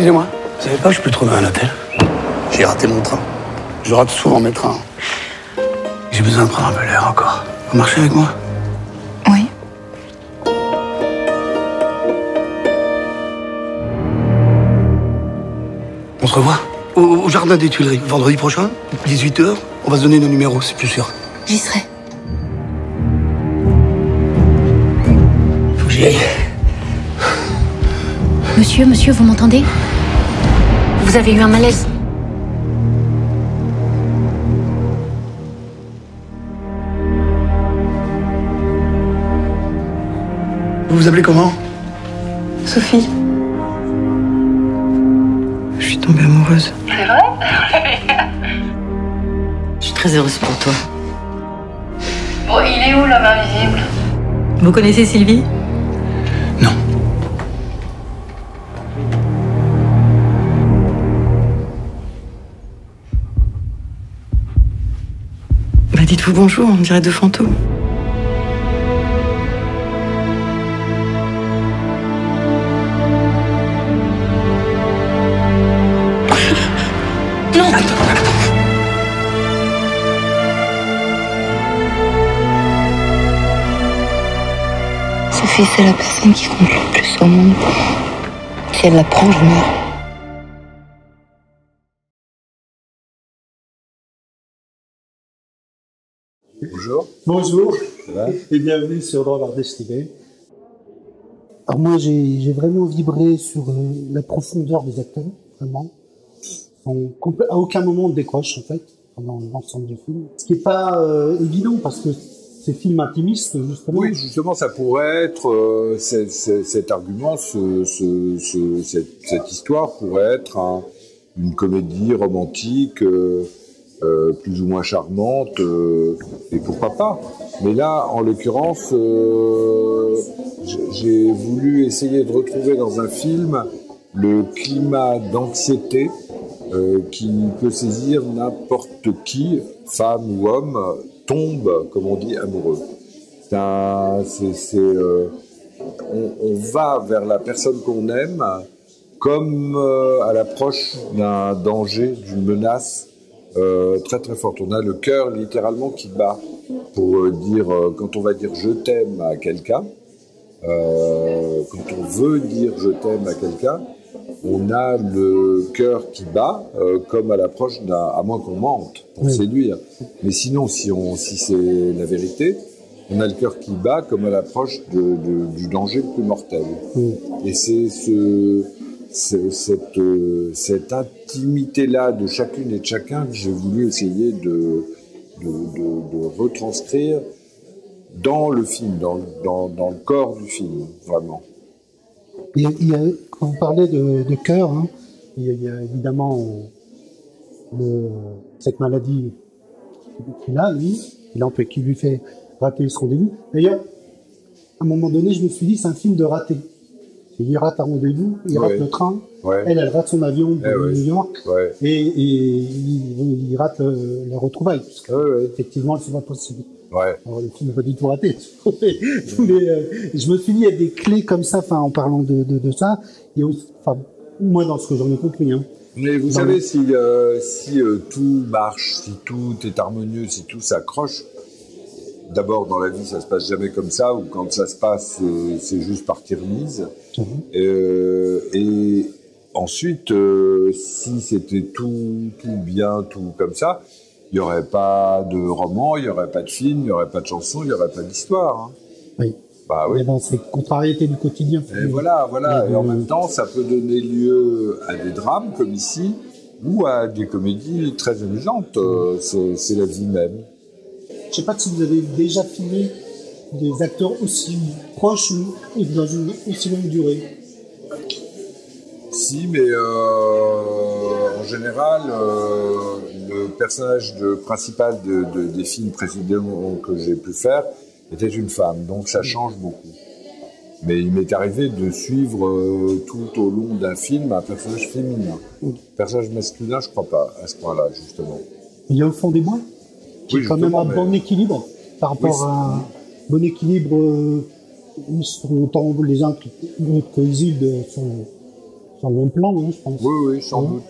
Excusez-moi, vous savez pas que je peux trouver un hôtel? J'ai raté mon train. Je rate souvent mes trains. J'ai besoin de prendre un peu l'air encore. Vous marchez avec moi? Oui. On se revoit au jardin des Tuileries, vendredi prochain, 18h. On va se donner nos numéros, c'est plus sûr. J'y serai. Faut que j'y aille. Monsieur, vous m'entendez? Vous avez eu un malaise. Vous vous appelez comment? Sophie. Je suis tombée amoureuse. C'est vrai? Je suis très heureuse pour toi. Bon, il est où l'homme invisible? Vous connaissez Sylvie? Non. Bah dites-vous bonjour, on dirait deux fantômes. Non. Sophie, c'est la personne qui compte le plus au monde. Si elle la prend, je meurs. Bonjour. Bonjour Ça va? et bienvenue sur Dans l'art d'estimer. Alors moi j'ai vraiment vibré sur la profondeur des acteurs, vraiment. À aucun moment on décroche en fait pendant l'ensemble du film. Ce qui est pas évident parce que ces films intimistes justement. Oui, justement, ça pourrait être cet argument, cette histoire pourrait être une comédie romantique. Plus ou moins charmante, et pourquoi pas. Mais là, en l'occurrence, j'ai voulu essayer de retrouver dans un film le climat d'anxiété qui peut saisir n'importe qui, femme ou homme, tombe, comme on dit, amoureux. On va vers la personne qu'on aime comme à l'approche d'un danger, d'une menace très très forte. On a le cœur littéralement qui bat pour dire, quand on va dire je t'aime à quelqu'un, quand on veut dire je t'aime à quelqu'un, on a le cœur qui bat comme à l'approche d'un, à moins qu'on mente pour séduire. Mais sinon, si c'est la vérité, on a le cœur qui bat comme à l'approche du danger le plus mortel. Et c'est cette intimité-là de chacune et de chacun que j'ai voulu essayer de retranscrire dans le film, dans le corps du film, vraiment. Quand vous parlez de cœur, hein, il y a évidemment cette maladie qu'il a, lui, qui lui fait rater ce rendez-vous. D'ailleurs, à un moment donné, je me suis dit, c'est un film de raté. Il rate un rendez-vous, il rate le train, elle rate son avion pour New York, et il rate les retrouvailles, parce que, effectivement, c'est pas possible. Alors, le film n'est pas du tout raté. mais je me suis dit, il y a des clés comme ça, en parlant de ça, il y a aussi, moi, dans ce que j'en ai compris. Hein. Mais vous savez, si tout marche, si tout est harmonieux, si tout s'accroche, d'abord, dans la vie, ça se passe jamais comme ça, ou quand ça se passe, c'est juste partie remise. Et ensuite, si c'était tout bien, tout comme ça, il n'y aurait pas de roman, il n'y aurait pas de film, il n'y aurait pas de chanson, il n'y aurait pas d'histoire. Hein. Oui. Bah oui. C'est contrariété du quotidien. Et voilà. Et en même temps, ça peut donner lieu à des drames, comme ici, ou à des comédies très amusantes. C'est la vie même. Je ne sais pas si vous avez déjà filmé des acteurs aussi proches ou dans une aussi longue durée. Si, mais en général, le personnage principal des films précédents que j'ai pu faire était une femme, donc ça change beaucoup. Mais il m'est arrivé de suivre tout au long d'un film un personnage féminin. Personnage masculin, je ne crois pas, à ce point-là, justement. Il y a Au fond des bois qui est quand même un bon équilibre par rapport à un bon équilibre où autant les uns que Isilde Sur le long plan, hein, je pense. Oui, sans doute.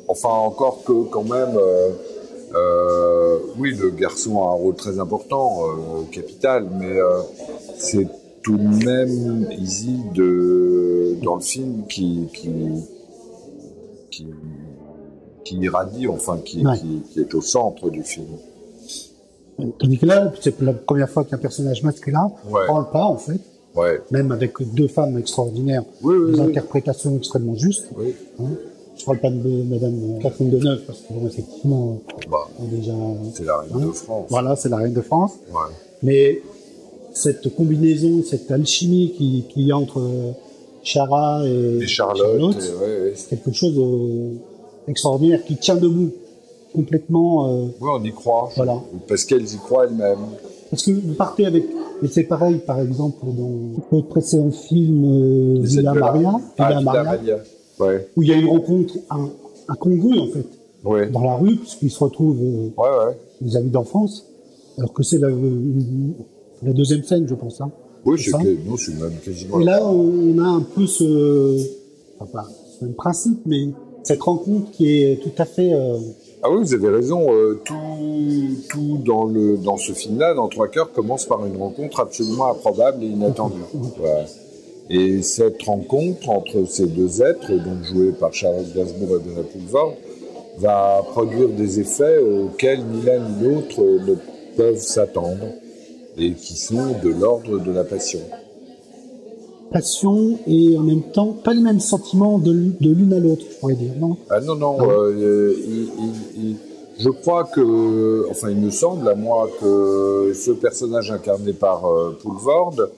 Enfin, encore que quand même, oui, le garçon a un rôle très important, capital, mais c'est tout de même Izzy dans le film qui irradie, enfin, qui est au centre du film. Tandis que là, c'est la première fois qu'un personnage masculin prend le pas, en fait. Ouais. Même avec deux femmes extraordinaires, des interprétations extrêmement justes. Oui. Hein. Je parle pas de Madame Catherine Deneuve, parce que bon, effectivement, déjà. C'est la reine de France. Voilà, c'est la reine de France. Ouais. Mais cette combinaison, cette alchimie qui y a entre Chara et Charlotte, c'est quelque chose d'extraordinaire qui tient debout complètement. Oui, on y croit. Voilà. Parce qu'elles y croient elles-mêmes. Parce que vous partez avec, et c'est pareil, par exemple, dans le précédent film Villa Maria, ouais. où il y a une rencontre incongrue, en fait, dans la rue, puisqu'ils se retrouvent des amis d'enfance, alors que c'est la deuxième scène, je pense. Hein. Oui, c'est même quasiment. Et là, on a un peu enfin, pas le même principe, mais cette rencontre qui est tout à fait... Ah oui, vous avez raison. Tout dans ce film-là, dans Trois Cœurs, commence par une rencontre absolument improbable et inattendue. Voilà. Et cette rencontre entre ces deux êtres, donc joués par Charlotte Gainsbourg et Benoît Poelvoorde, va produire des effets auxquels ni l'un ni l'autre ne peuvent s'attendre et qui sont de l'ordre de la passion. Passion et en même temps pas les mêmes sentiments de l'une à l'autre, je pourrais dire, non? Ah non. Je crois que, enfin, il me semble à moi que ce personnage incarné par Poelvoorde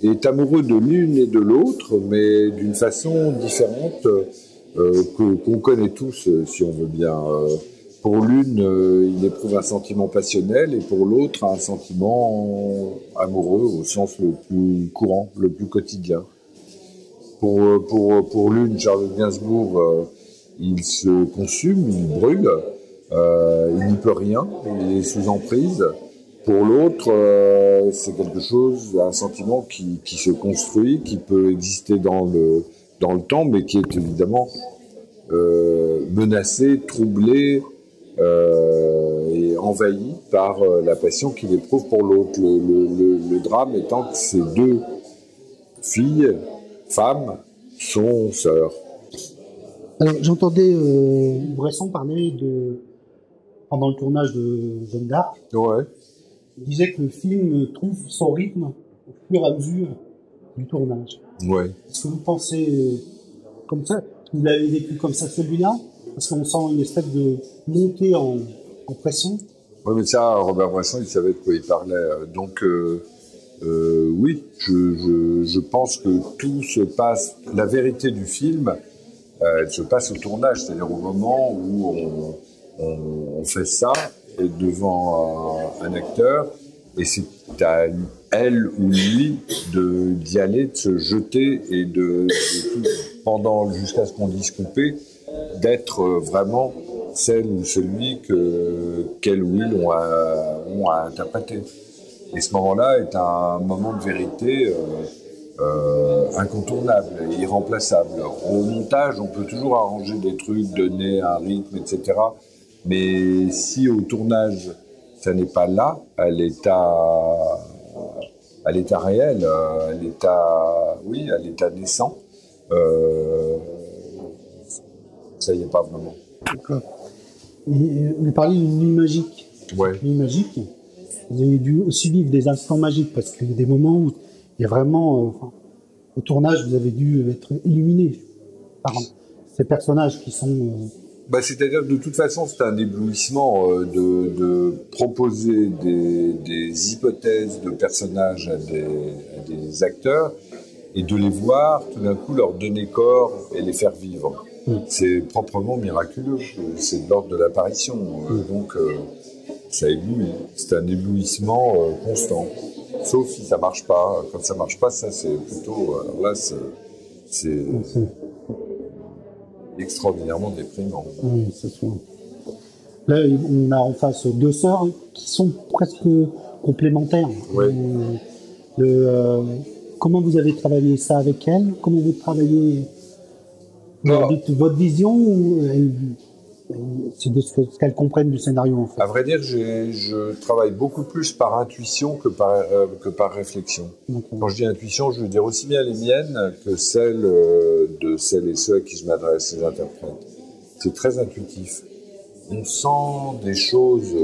est amoureux de l'une et de l'autre, mais d'une façon différente qu'on connaît tous, si on veut bien. Pour l'une, il éprouve un sentiment passionnel, et pour l'autre, un sentiment amoureux au sens le plus courant, le plus quotidien. Pour l'une, Charlotte Gainsbourg, il se consume, il brûle, il n'y peut rien, il est sous emprise. Pour l'autre, c'est quelque chose, un sentiment qui se construit, qui peut exister dans le temps, mais qui est évidemment menacé, troublé, et envahi par la passion qu'il éprouve pour l'autre. Le drame étant que ces deux filles, femmes, sont sœurs. Alors, j'entendais Bresson parler pendant le tournage de Jeanne d'Arc. Ouais. Il disait que le film trouve son rythme au fur et à mesure du tournage. Ouais. Est-ce que vous pensez comme ça? Est-ce que vous l'avez vécu comme ça, celui-là? Parce qu'on sent une espèce de montée en pression. Oui, mais ça, Robert Bresson, il savait de quoi il parlait. Donc, oui, je pense que tout se passe... La vérité du film, elle se passe au tournage, c'est-à-dire au moment où on fait ça devant un acteur, et c'est à elle ou lui d'y aller, de se jeter et de tout, jusqu'à ce qu'on dise couper, d'être vraiment celle ou celui qu'elle ou ils ont à interpréter. Et ce moment-là est un moment de vérité incontournable et irremplaçable. Au montage, on peut toujours arranger des trucs, donner un rythme, etc. Mais si au tournage, ça n'est pas là, à l'état réel, à l'état naissant, ça y est pas vraiment. D'accord. Et vous parlez d'une nuit magique. Ouais. Une nuit magique. Vous avez dû aussi vivre des instants magiques, parce qu'il y a des moments où il y a vraiment, au tournage, vous avez dû être illuminé par ces personnages qui sont... C'est-à-dire, de toute façon, c'est un éblouissement de proposer des hypothèses de personnages à des acteurs et de les voir, tout d'un coup, leur donner corps et les faire vivre. C'est proprement miraculeux. C'est de l'ordre de l'apparition. Donc, ça éblouit. C'est un éblouissement constant. Sauf si ça marche pas. Quand ça marche pas, ça, c'est plutôt... là, c'est extraordinairement déprimant. Oui, c'est sûr. Là, on a en face deux sœurs qui sont presque complémentaires. Oui. Comment vous avez travaillé ça avec elles? Comment vous travaillez Non. Votre vision, c'est de ce qu'elles comprennent du scénario, en fait. À vrai dire, je travaille beaucoup plus par intuition que par réflexion. Quand je dis intuition, je veux dire aussi bien les miennes que celles de celles et ceux à qui je m'adresse, les interprètes. C'est très intuitif. On sent des choses.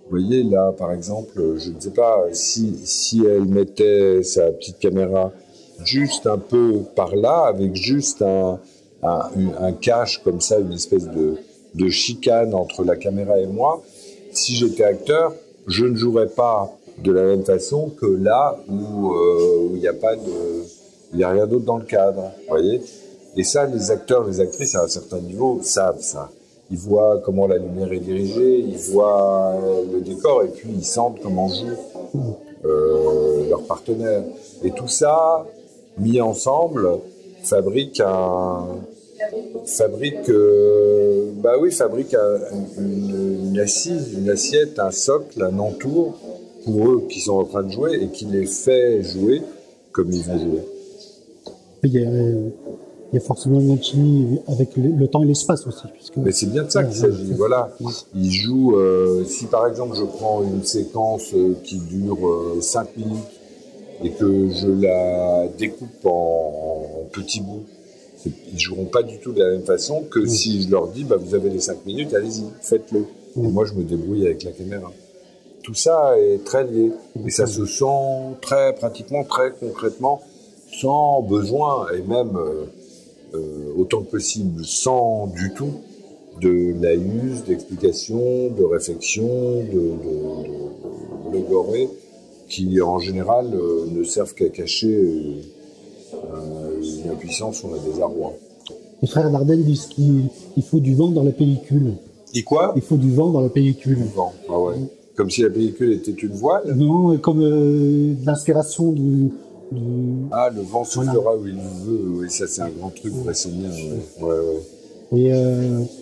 Vous voyez, là, par exemple, je ne sais pas, si elle mettait sa petite caméra juste un peu par là, avec juste un cache comme ça, une espèce de chicane entre la caméra et moi, si j'étais acteur, je ne jouerais pas de la même façon que là où il n'y a pas il y a rien d'autre dans le cadre, vous voyez. Et ça, les acteurs, les actrices à un certain niveau savent ça. Ils voient comment la lumière est dirigée, ils voient le décor et puis ils sentent comment joue leur partenaire. Et tout ça, mis ensemble, fabrique une assise, une assiette, un socle, un entour pour eux qui sont en train de jouer et qui les fait jouer comme ils vont jouer. Il y a forcément une alchimie avec le temps et l'espace aussi. Mais c'est bien de ça qu'il s'agit. Voilà. Ils jouent. Si par exemple je prends une séquence qui dure 5 minutes et que je la découpe en petits bouts, ils joueront pas du tout de la même façon que si je leur dis vous avez les 5 minutes, allez-y, faites-le. Et moi je me débrouille avec la caméra. Tout ça est très lié. Et ça se sent pratiquement, très concrètement, sans besoin, et même autant que possible, sans du tout de laïus, d'explications, de réflexion, de logorée, qui en général ne servent qu'à cacher une impuissance ou un désarroi. Les frères Dardenne disent qu'il faut du vent dans la pellicule. Et quoi ? Il faut du vent dans la pellicule. Du vent, ah ouais. Comme si la pellicule était une voile ? Non, comme l'inspiration du... Ah, le vent soufflera où il veut, oui, ça c'est un grand truc bressonien, ouais. Et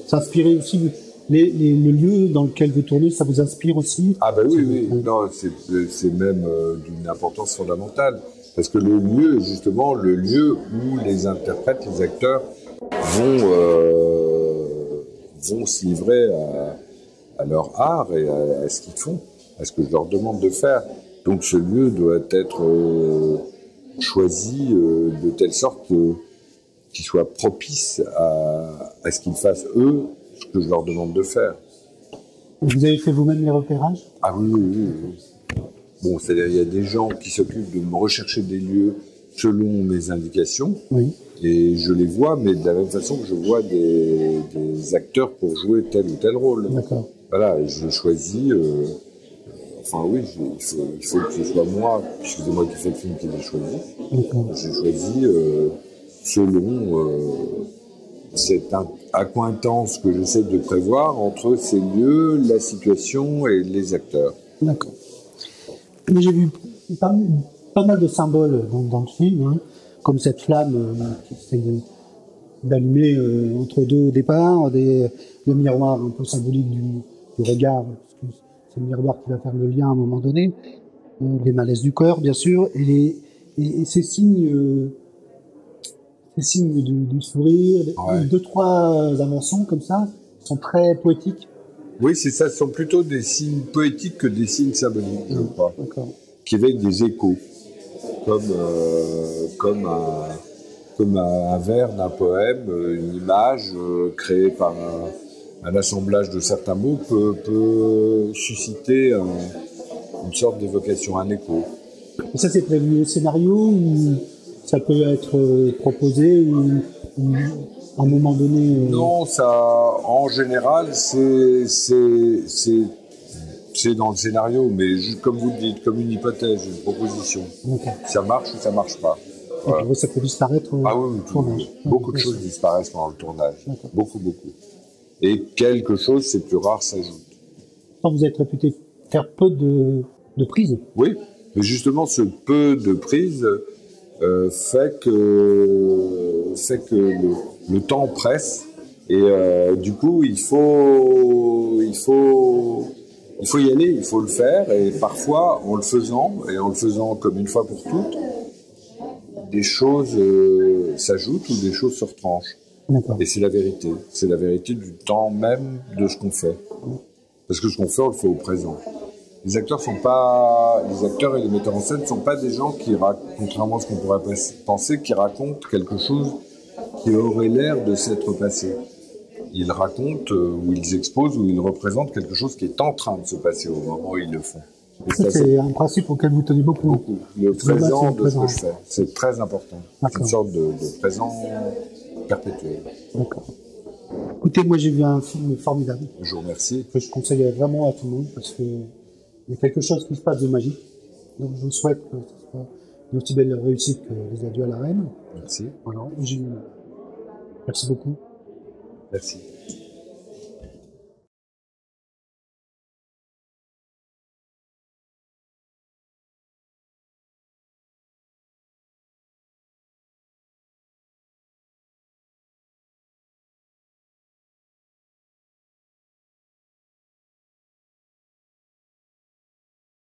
s'inspirer aussi, le lieu dans lequel vous tournez, ça vous inspire aussi ? Ah oui, non, c'est même d'une importance fondamentale, parce que le lieu est justement le lieu où les interprètes, les acteurs vont se livrer à leur art et à ce qu'ils font, à ce que je leur demande de faire. Donc ce lieu doit être choisi de telle sorte qu'il soit propice à ce qu'ils fassent eux, ce que je leur demande de faire. Vous avez fait vous-même les repérages ? Ah oui. Bon, c'est-à-dire il y a des gens qui s'occupent de me rechercher des lieux selon mes indications, et je les vois, mais de la même façon que je vois des acteurs pour jouer tel ou tel rôle. D'accord. Voilà, et je choisis... Enfin oui, il faut que ce soit moi, puisque c'est moi qui fais le film qui l'ai choisi. J'ai choisi selon cette accointance que j'essaie de prévoir entre ces lieux, la situation et les acteurs. D'accord. Mais j'ai vu pas mal de symboles dans le film, comme cette flamme qui essaie d'allumer entre deux au départ, le miroir un peu symbolique du regard, parce que c'est le miroir qui va faire le lien à un moment donné, les malaises du corps, bien sûr, et ces signes du sourire, 2-3 inventions comme ça, sont très poétiques. Oui, c'est ça, ce sont plutôt des signes poétiques que des signes symboliques, je crois, qui éveillent des échos, comme un vers d'un poème, une image créée par un assemblage de certains mots peut susciter une sorte d'évocation, un écho. Et ça, c'est prévu au scénario ou ça peut être proposé ou à un moment donné Non, ça, en général, c'est dans le scénario, mais comme vous le dites, comme une hypothèse, une proposition. Ça marche ou ça marche pas. Voilà. Ça peut disparaître au tournage. Beaucoup de choses disparaissent pendant le tournage. Beaucoup. Et quelque chose, c'est plus rare, s'ajoute. Vous êtes réputé faire peu de prises. Oui, mais justement, ce peu de prises fait que le temps presse et du coup, il faut y aller, il faut le faire, et parfois, en le faisant comme une fois pour toutes, des choses s'ajoutent ou des choses se retranchent. D'accord. Et c'est la vérité. C'est la vérité du temps même de ce qu'on fait. Parce que ce qu'on fait, on le fait au présent. Les acteurs et les metteurs en scène ne sont pas des gens qui racontent, contrairement à ce qu'on pourrait penser, qui racontent quelque chose qui aurait l'air de s'être passé. Ils racontent, ou ils exposent, ou ils représentent quelque chose qui est en train de se passer au moment où ils le font. C'est un principe auquel vous tenez beaucoup. Le présent de ce que je fais, c'est très important. C'est une sorte de présent perpétuel. D'accord. Écoutez, moi j'ai vu un film formidable. Je vous remercie. Que je conseille vraiment à tout le monde parce que il y a quelque chose qui se passe de magique. Donc je vous souhaite que ce soit une aussi belle réussite que les adieux à la reine. Merci. Voilà. Merci beaucoup. Merci.